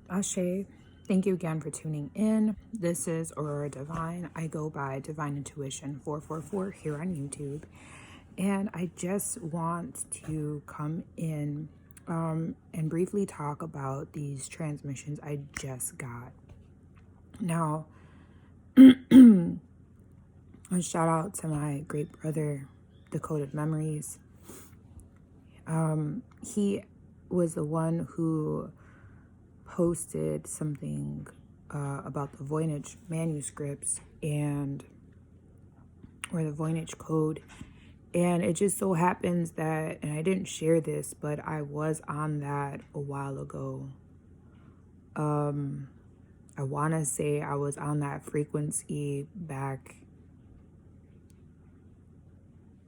Ashe, thank you again for tuning in. This is Aurora Devyne. I go by Devyne444 here on YouTube. And I just want to come in and briefly talk about these transmissions I just got. Now, a shout out to my great brother, Decoded Memories. He was the one who posted something about the Voynich manuscripts or the Voynich code. And it just so happens that, and I didn't share this, but I was on that a while ago. I want to say I was on that frequency back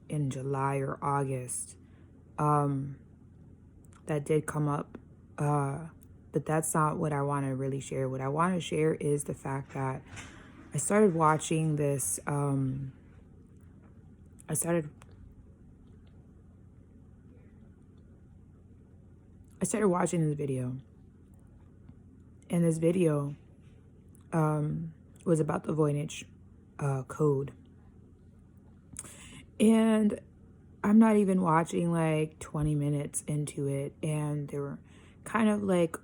in July or August. That did come up. But that's not what I want to really share. What I want to share is the fact that I started watching this. I started watching this video. And this video was about the Voynich code. And I'm not even watching like 20 minutes into it. And they were kind of like,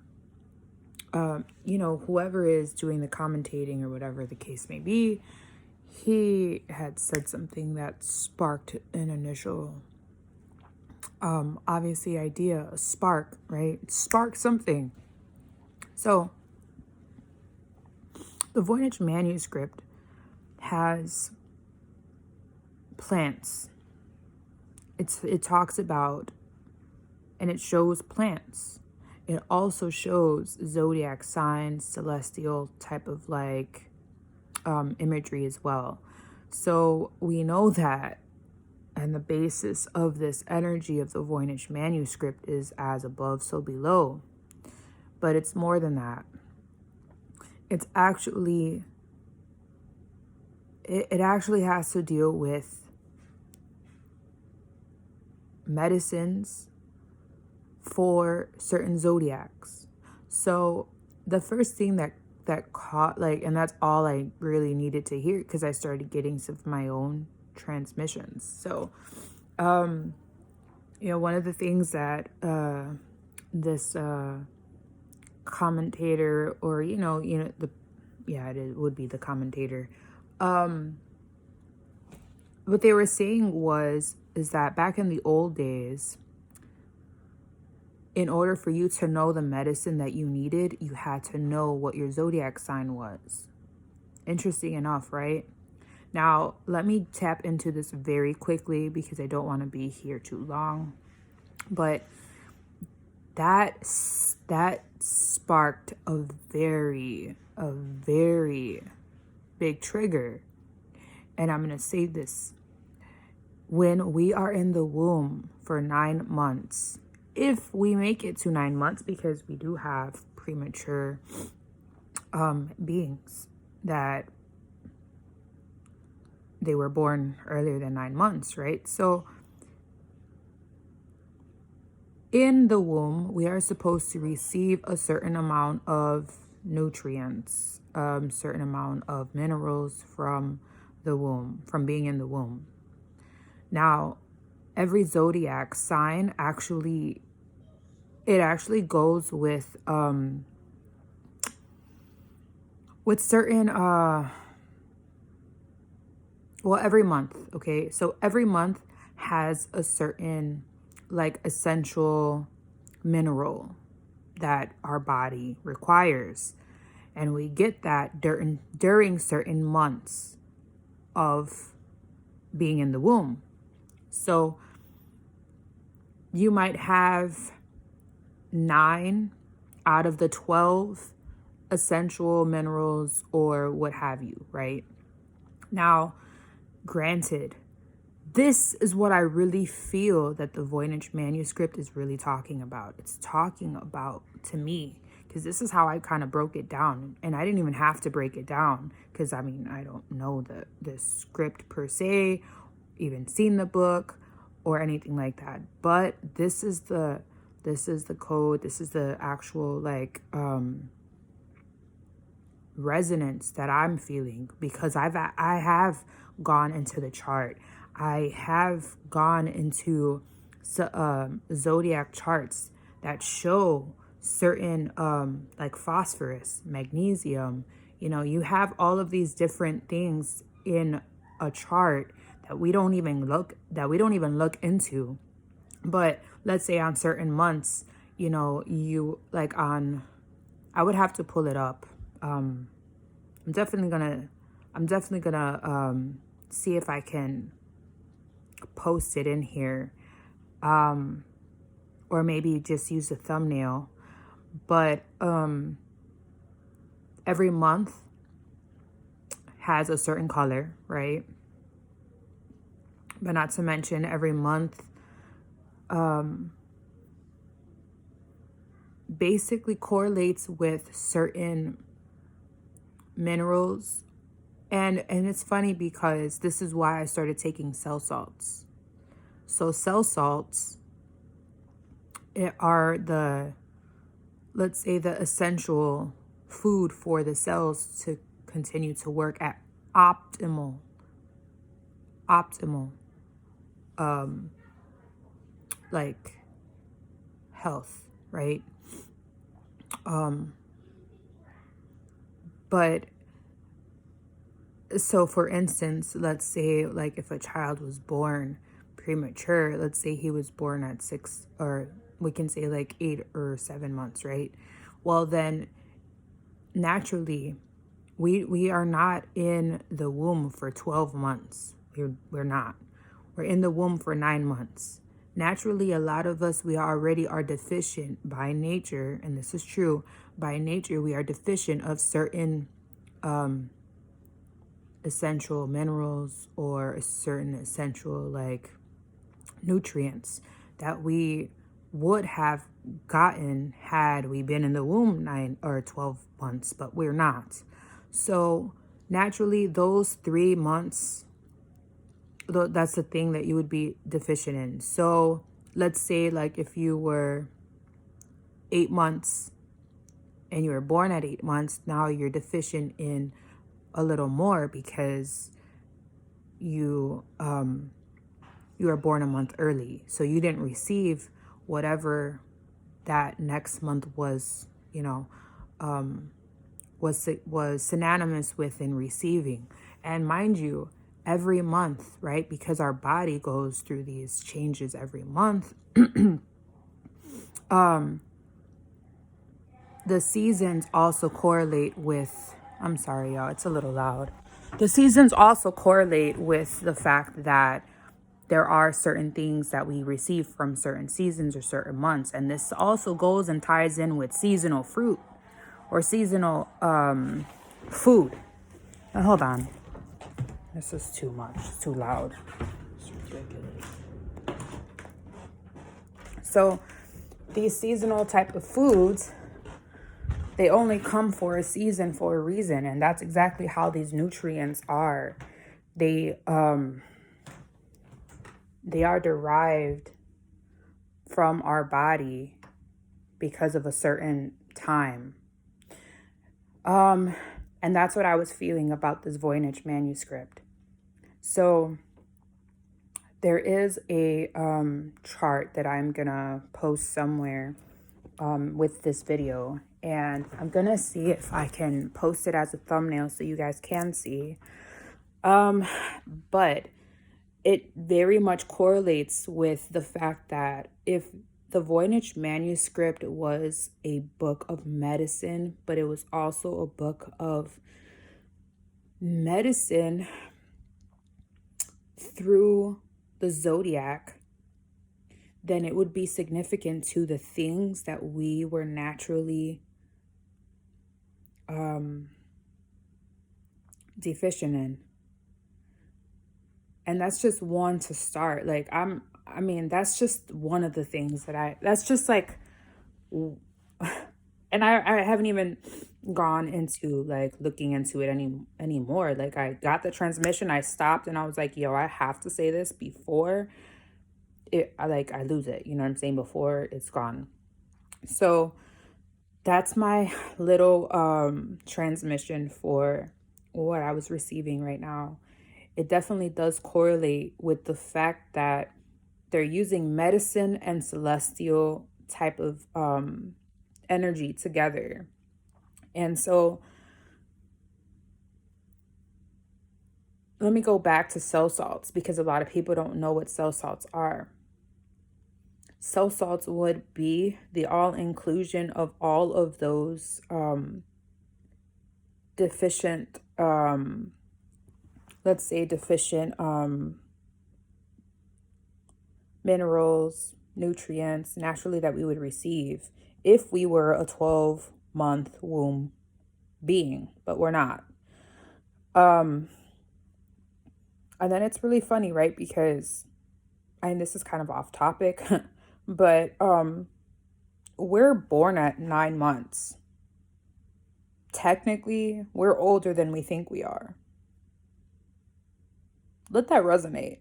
whoever is doing the commentating or whatever the case may be, he had said something that sparked an initial, obviously idea, a spark, right? Spark something. So the Voynich manuscript has plants. It talks about, and it shows plants. It also shows zodiac signs, celestial type of like imagery as well. So we know that, and the basis of this energy of the Voynich manuscript is as above, so below. But it's more than that. It's actually, it actually has to deal with medicines for certain zodiacs. So the first thing that caught, like, and that's all I really needed to hear, because I started getting some of my own transmissions. So one of the things that this commentator, or it would be the commentator, what they were saying is that back in the old days, in order for you to know the medicine that you needed, you had to know what your zodiac sign was. Interesting enough, right? Now, let me tap into this very quickly because I don't want to be here too long. But that sparked a very big trigger. And I'm going to say this. When we are in the womb for 9 months, if we make it to 9 months, because we do have premature beings that they were born earlier than 9 months, right? So in the womb, we are supposed to receive a certain amount of nutrients, certain amount of minerals from the womb, from being in the womb. Now, every zodiac sign actually goes with certain every month, okay? So every month has a certain like essential mineral that our body requires, and we get that during certain months of being in the womb. So you might have 9 out of the 12 essential minerals or what have you, right? Now, granted, this is what I really feel that the Voynich manuscript is really talking about. It's talking about, to me, because this is how I kind of broke it down. And I didn't even have to break it down because, I mean, I don't know the script per se, even seen the book or anything like that. But this is the code. This is the actual, like, resonance that I'm feeling, because I have gone into the chart. I have gone into zodiac charts that show certain like phosphorus, magnesium. You know, you have all of these different things in a chart that we don't even look into. But let's say on certain months, you know, you like on, I would have to pull it up. I'm definitely gonna see if I can post it in here, or maybe just use a thumbnail. But every month has a certain color, right? But not to mention every month basically correlates with certain minerals. And it's funny because this is why I started taking cell salts. So cell salts are let's say the essential food for the cells to continue to work at optimal like health, right? But so for instance, let's say like if a child was born premature, let's say he was born at 6, or we can say like 8 or 7 months, right? Well, then naturally we are not in the womb for 12 months. We're not. We're in the womb for 9 months. Naturally, a lot of us, we already are deficient by nature, and this is true. By nature, we are deficient of certain essential minerals or certain essential like nutrients that we would have gotten had we been in the womb 9 or 12 months, but we're not. So naturally, those 3 months, that's the thing that you would be deficient in. So let's say like if you were 8 months and you were born at 8 months, now you're deficient in a little more because you were born a month early. So you didn't receive whatever that next month was, you know, was synonymous with in receiving. And mind you, every month, right? Because our body goes through these changes every month. The seasons also correlate with, I'm sorry, y'all, it's a little loud. The seasons also correlate with the fact that there are certain things that we receive from certain seasons or certain months. And this also goes and ties in with seasonal fruit or seasonal food. Now, hold on. This is too much. It's too loud. It's ridiculous. So these seasonal type of foods, they only come for a season for a reason. And that's exactly how these nutrients are. They are derived from our body because of a certain time. And that's what I was feeling about this Voynich manuscript. So there is a chart that I'm gonna post somewhere with this video, and I'm gonna see if I can post it as a thumbnail so you guys can see. But it very much correlates with the fact that if the Voynich manuscript was a book of medicine, but it was also a book of medicine through the Zodiac, then it would be significant to the things that we were naturally deficient in. And that's just one to start. Like, that's just one of the things that's just like, and I haven't even gone into like looking into it anymore. Like, I got the transmission, I stopped, and I was like, yo, I have to say this before I lose it. You know what I'm saying? Before it's gone. So that's my little transmission for what I was receiving right now. It definitely does correlate with the fact that they're using medicine and celestial type of energy together. And so let me go back to cell salts, because a lot of people don't know what cell salts are. Cell salts would be the all inclusion of all of those deficient, let's say deficient minerals, nutrients naturally that we would receive if we were a 12-month womb being, but we're not. And then it's really funny, right? Because, and this is kind of off topic, but we're born at 9 months. Technically, we're older than we think we are. Let that resonate.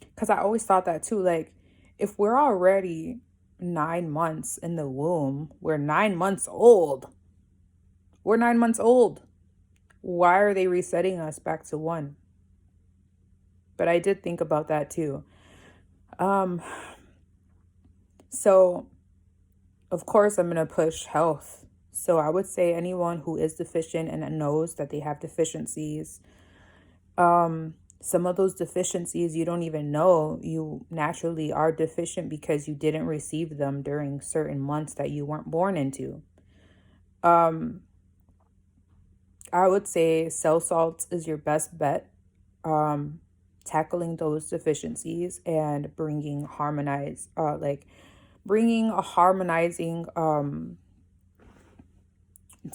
Because I always thought that too. Like, if we're already 9 months in the womb, we're 9 months old. We're 9 months old. Why are they resetting us back to 1? But I did think about that too. So, of course, I'm going to push health. So I would say anyone who is deficient and knows that they have deficiencies, some of those deficiencies you don't even know you naturally are deficient because you didn't receive them during certain months that you weren't born into. I would say cell salts is your best bet. Tackling those deficiencies and bringing a harmonizing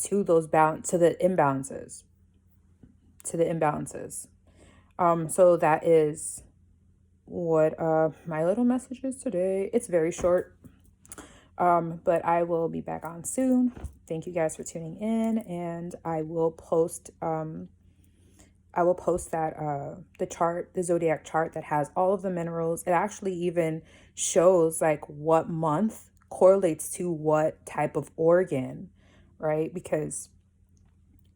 to those to the imbalances. So that is what my little message is today. It's very short, but I will be back on soon. Thank you guys for tuning in, and I will post that the chart, the Zodiac chart that has all of the minerals. It actually even shows like what month correlates to what type of organ, right? Because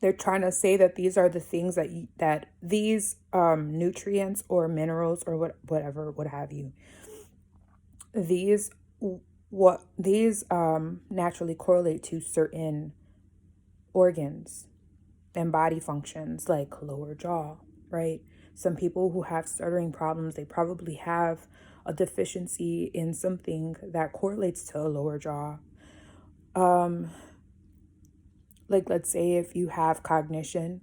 they're trying to say that these are the things that these nutrients or minerals or whatever, what have you. These naturally correlate to certain organs and body functions, like lower jaw, right? Some people who have stuttering problems, they probably have a deficiency in something that correlates to a lower jaw. Like, let's say if you have cognition,